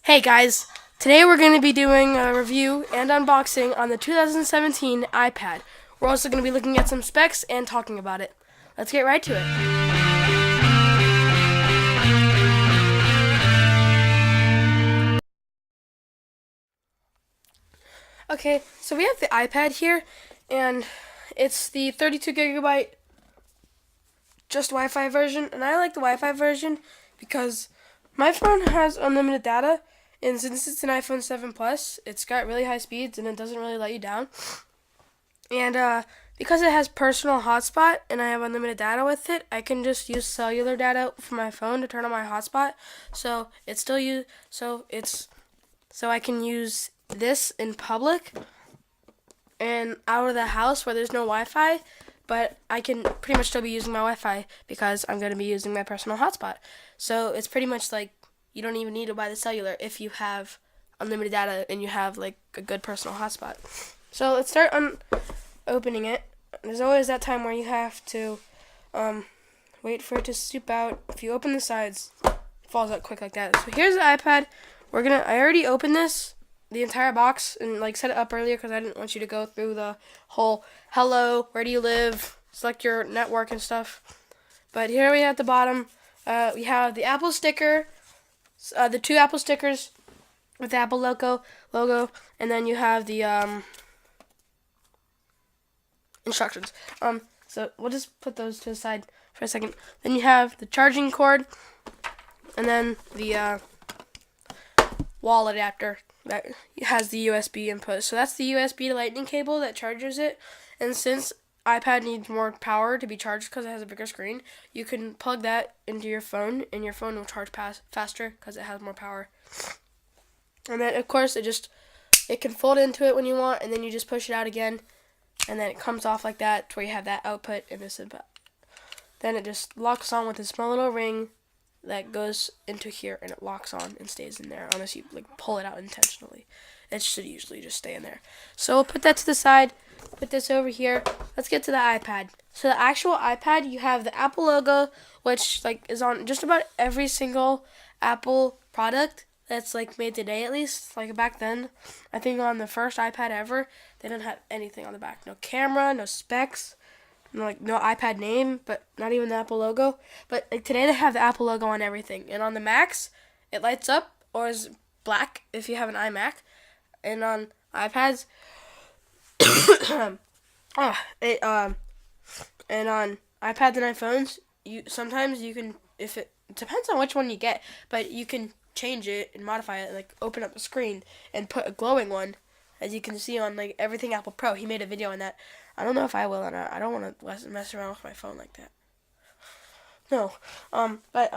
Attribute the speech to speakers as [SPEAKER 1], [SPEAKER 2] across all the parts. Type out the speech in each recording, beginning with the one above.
[SPEAKER 1] Hey guys, today we're going to be doing a review and unboxing on the 2017 iPad. We're also going to be looking at some specs and talking about it. Let's get right to it. Okay, so we have the iPad here, and it's the 32 gigabyte just Wi-Fi version, and I like the Wi-Fi version because my phone has unlimited data, and since it's an iPhone 7 Plus, it's got really high speeds and it doesn't really let you down. And because it has personal hotspot and I have unlimited data with it, I can just use cellular data from my phone to turn on my hotspot. So it's still so I can use this in public and out of the house where there's no Wi-Fi, but I can pretty much still be using my Wi-Fi because I'm going to be using my personal hotspot. So it's pretty much like you don't even need to buy the cellular if you have unlimited data and you have like a good personal hotspot. So let's start on opening it. There's always that time where you have to wait for it to soup out. If you open the sides, it falls out quick like that. So here's the iPad. I already opened the entire box and like set it up earlier because I didn't want you to go through the whole hello, where do you live, select your network and stuff. But here we have at the bottom, we have the Apple sticker, the two Apple stickers with the Apple logo, and then you have the instructions. So we'll just put those to the side for a second. Then you have the charging cord, and then the wall adapter that has the USB input. So that's the USB to lightning cable that charges it. And since iPad needs more power to be charged because it has a bigger screen, you can plug that into your phone, and your phone will charge faster because it has more power. And then of course it can fold into it when you want, and then you just push it out again, and then it comes off like that to where you have that output and this input. Then it just locks on with a small little ring that goes into here, and it locks on and stays in there unless you like pull it out intentionally. It should usually just stay in there. So we'll put that to the side, put this over here. Let's get to the iPad. So the actual iPad, you have the Apple logo, which like is on just about every single Apple product that's like made today, at least. Like back then, I think on the first iPad ever, they didn't have anything on the back. No camera, no specs, no iPad name, but not even the Apple logo. But like today they have the Apple logo on everything. And on the Macs, it lights up or is black if you have an iMac. And on iPads, and on iPads and iPhones, sometimes you can, if it depends on which one you get, but you can change it and modify it, like open up the screen and put a glowing one, as you can see on like everything Apple Pro. He made a video on that. I don't know if I will or not. I don't want to mess around with my phone like that. No. But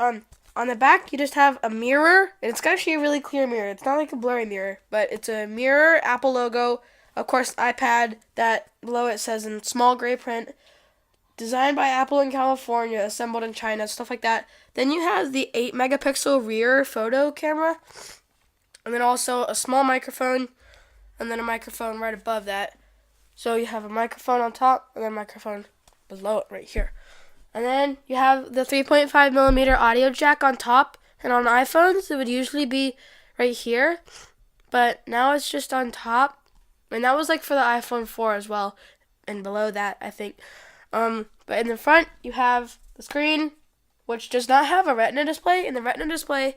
[SPEAKER 1] on the back you just have a mirror, and it's actually a really clear mirror. It's not like a blurry mirror, but it's a mirror, Apple logo, of course iPad, that below it says in small gray print, designed by Apple in California, assembled in China, stuff like that. Then you have the 8 megapixel rear photo camera, and then also a small microphone, and then a microphone right above that. So you have a microphone on top, and then a microphone below it right here. And then you have the 3.5 millimeter audio jack on top, and on iPhones it would usually be right here, but now it's just on top. And that was like for the iPhone 4 as well, and below that I think. But in the front, you have the screen, which does not have a Retina display, and the Retina display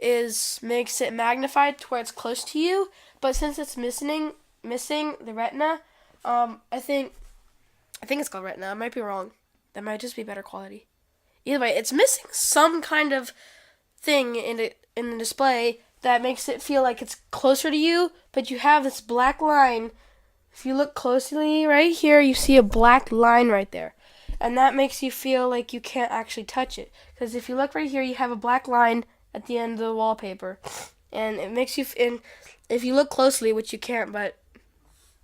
[SPEAKER 1] makes it magnified to where it's close to you. But since it's missing the Retina, I think it's called Retina. I might be wrong. That might just be better quality. Either way, it's missing some kind of thing in the display that makes it feel like it's closer to you, but you have this black line. If you look closely right here, you see a black line right there. And that makes you feel like you can't actually touch it. Because if you look right here, you have a black line at the end of the wallpaper. And it makes you, if you look closely, which you can't, but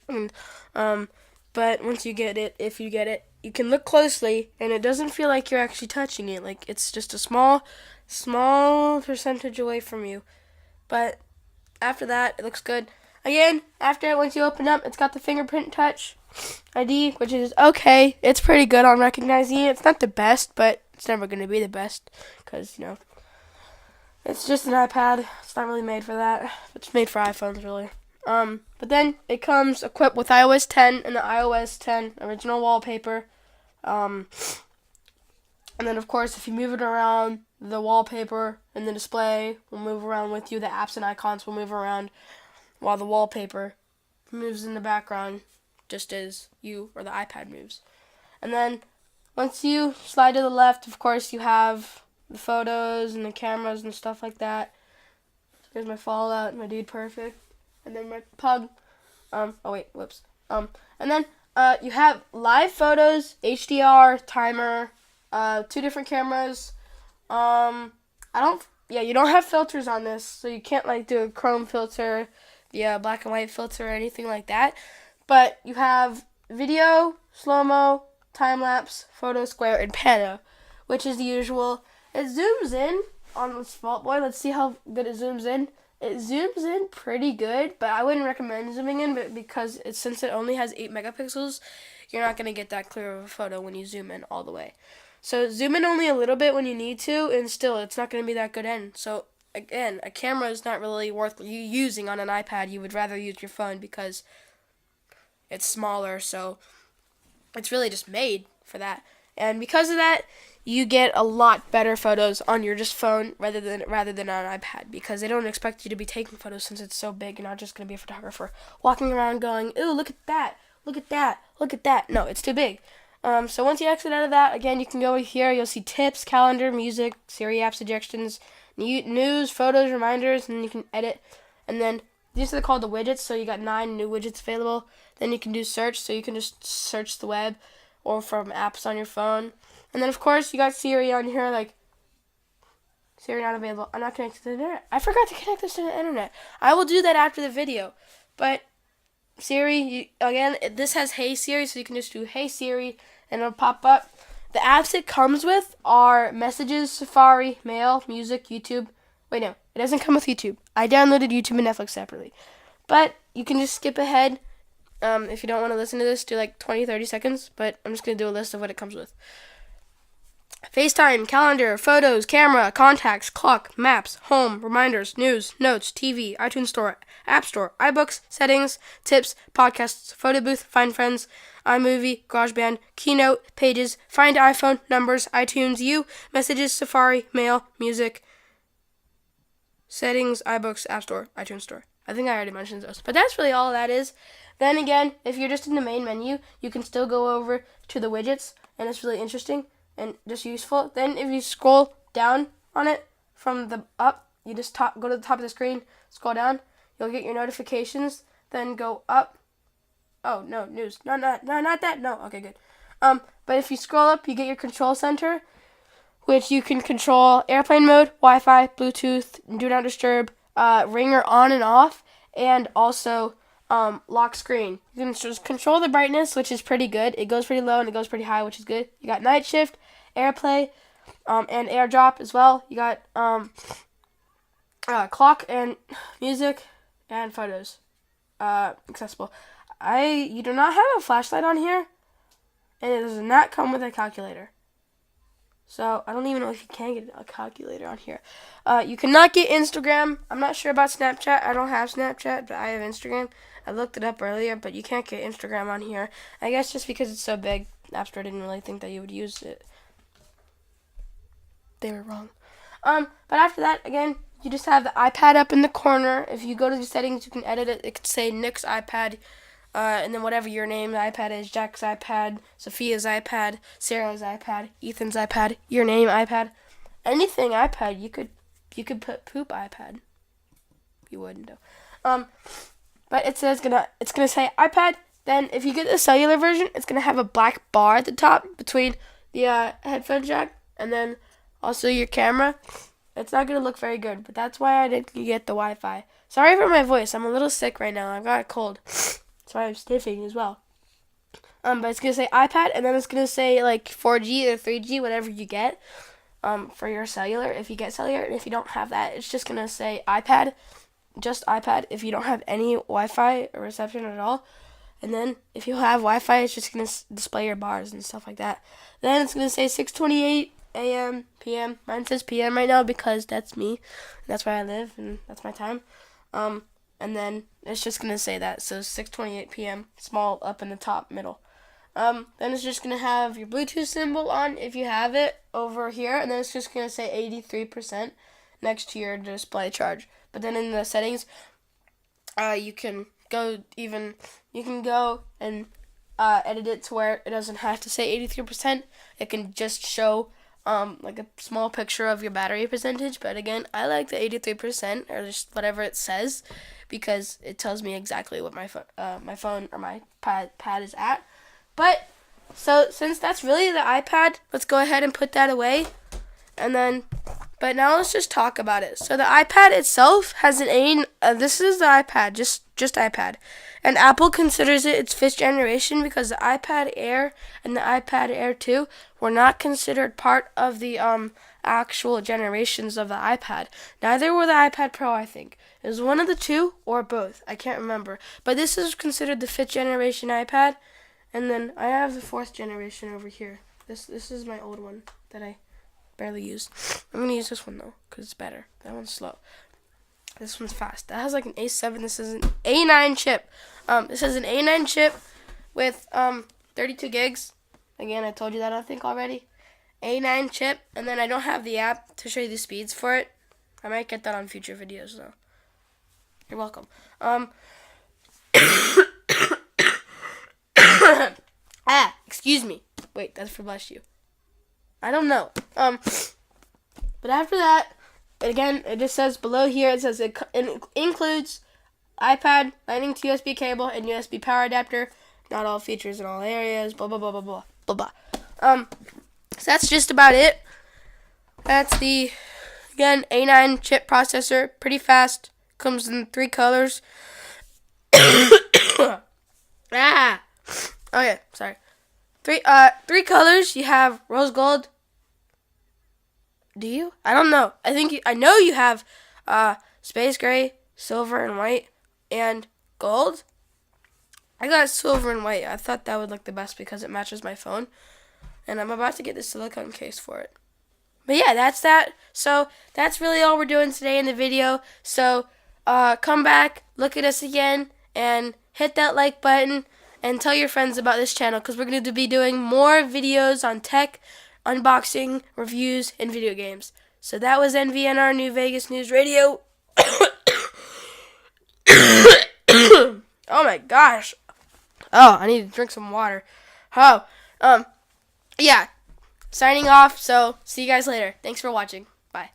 [SPEAKER 1] once you get it, if you get it, you can look closely, and it doesn't feel like you're actually touching it. Like it's just a small percentage away from you. But after that, it looks good. Again, once you open up, it's got the fingerprint touch ID, which is okay. It's pretty good on recognizing it. It's not the best, but it's never going to be the best because, It's just an iPad. It's not really made for that. It's made for iPhones, really. But then it comes equipped with iOS 10 and the iOS 10 original wallpaper. Um, and then, of course, if you move it around, the wallpaper and the display will move around with you. The apps and icons will move around while the wallpaper moves in the background, just as you or the iPad moves. And then, once you slide to the left, of course, you have the photos and the cameras and stuff like that. Here's my Fallout, my Dude Perfect, and then my Pug. And then you have live photos, HDR, timer, 2 different cameras. You don't have filters on this, so you can't like do a chrome filter, the black and white filter or anything like that. But you have video, slow-mo, time-lapse, photo, square, and pano, which is the usual. It zooms in on this Vault Boy. Let's see how good it zooms in. It zooms in pretty good, but I wouldn't recommend zooming in, but because since it only has 8 megapixels, you're not going to get that clear of a photo when you zoom in all the way. So zoom in only a little bit when you need to, and still it's not going to be that good in. So again, a camera is not really worth you using on an iPad. You would rather use your phone because it's smaller, so it's really just made for that. And because of that, you get a lot better photos on your just phone rather than on an iPad, because they don't expect you to be taking photos since it's so big. You're not just going to be a photographer walking around going, ooh, look at that, look at that, look at that. No, it's too big. So once you exit out of that, again, you can go here. You'll see tips, calendar, music, Siri app suggestions, news, photos, reminders, and you can edit. And then these are called the widgets, so you got 9 new widgets available. Then you can do search, so you can just search the web or from apps on your phone. And then, of course, you got Siri on here, like, Siri not available. I'm not connected to the internet. I forgot to connect this to the internet. I will do that after the video. But Siri, again, this has Hey Siri, so you can just do Hey Siri, and it'll pop up. The apps it comes with are Messages, Safari, Mail, Music, YouTube. Wait, no, it doesn't come with YouTube. I downloaded YouTube and Netflix separately. But you can just skip ahead. If you don't want to listen to this, do like 20, 30 seconds. But I'm just going to do a list of what it comes with. FaceTime, calendar, photos, camera, contacts, clock, maps, home, reminders, news, notes, TV, iTunes Store, App Store, iBooks, settings, tips, podcasts, photo booth, find friends, iMovie, GarageBand, Keynote, pages, find iPhone, numbers, iTunes U, messages, Safari, mail, music, settings, iBooks, App Store, iTunes Store. I think I already mentioned those. But that's really all that is. Then again, if you're just in the main menu, you can still go over to the widgets, and it's really interesting and just useful. Then if you scroll down on it from the up, you just go to the top of the screen, scroll down, you'll get your notifications, then go up. Oh, no, news. No, not that. No, okay, good. But if you scroll up, you get your control center, which you can control airplane mode, Wi-Fi, Bluetooth, do not disturb, ringer on and off, and also lock screen. You can just control the brightness, which is pretty good. It goes pretty low and it goes pretty high, which is good. You got night shift, AirPlay, and AirDrop as well. You got clock and music and photos accessible. You do not have a flashlight on here, and it does not come with a calculator. So I don't even know if you can get a calculator on here. You cannot get Instagram. I'm not sure about Snapchat. I don't have Snapchat, but I have Instagram. I looked it up earlier, but you can't get Instagram on here. I guess just because it's so big, App Store didn't really think that you would use it. They were wrong. But after that, again, you just have the iPad up in the corner. If you go to the settings, you can edit it. It could say Nick's iPad, and then whatever your name the iPad is, Jack's iPad, Sophia's iPad, Sarah's iPad, Ethan's iPad, your name iPad, anything iPad. You could put poop iPad. You wouldn't though. But it's gonna say iPad. Then if you get the cellular version, it's gonna have a black bar at the top between the headphone jack and then also your camera. It's not gonna look very good, but that's why I didn't get the Wi-Fi. Sorry for my voice. I'm a little sick right now. I've got a cold. That's why I'm sniffing as well. But it's gonna say iPad, and then it's gonna say like 4G or 3G, whatever you get, for your cellular. If you get cellular, and if you don't have that, it's just gonna say iPad, just iPad. If you don't have any Wi-Fi or reception at all, and then if you have Wi-Fi, it's just gonna display your bars and stuff like that. Then it's gonna say 628 a.m., p.m. Mine says p.m. right now because that's me. That's where I live, and that's my time. And then it's just going to say that. So 6:28 p.m., small up in the top middle. Then it's just going to have your Bluetooth symbol on if you have it over here. And then it's just going to say 83% next to your display charge. But then in the settings, you can go and edit it to where it doesn't have to say 83%. It can just show like a small picture of your battery percentage. But again, I like the 83% or just whatever it says because it tells me exactly what my phone or my pad is at. But so since that's really the iPad, let's go ahead and put that away. But now let's just talk about it. So the iPad itself has this is the iPad, just iPad. And Apple considers it its 5th generation because the iPad Air and the iPad Air 2 were not considered part of the actual generations of the iPad. Neither were the iPad Pro, I think. It was one of the two or both. I can't remember. But this is considered the 5th generation iPad. And then I have the 4th generation over here. This is my old one that I barely use. I'm going to use this one, though, because it's better. That one's slow. This one's fast. That has like an A7. This is an A9 chip. This is an A9 chip with 32 gigs. Again, I told you that, I think, already. A9 chip. And then I don't have the app to show you the speeds for it. I might get that on future videos, though. You're welcome. Excuse me. Wait, that's for bless you. I don't know. But after that, again, it just says below here, it says it includes iPad, Lightning to USB cable, and USB power adapter. Not all features in all areas, blah, blah, blah, blah, blah, blah, blah. So that's just about it. That's the, again, A9 chip processor. Pretty fast. Comes in 3 colors. Okay, sorry. Three colors. You have rose gold. Do you? I don't know. I know you have space gray, silver, and white, and gold. I got silver and white. I thought that would look the best because it matches my phone. And I'm about to get the silicone case for it. But yeah, that's that. So that's really all we're doing today in the video. So come back, look at us again, and hit that like button. And tell your friends about this channel because we're going to be doing more videos on tech, unboxing, reviews, and video games. So that was NVNR New Vegas News Radio. Oh my gosh. Oh, I need to drink some water. Yeah. Signing off. So see you guys later. Thanks for watching. Bye.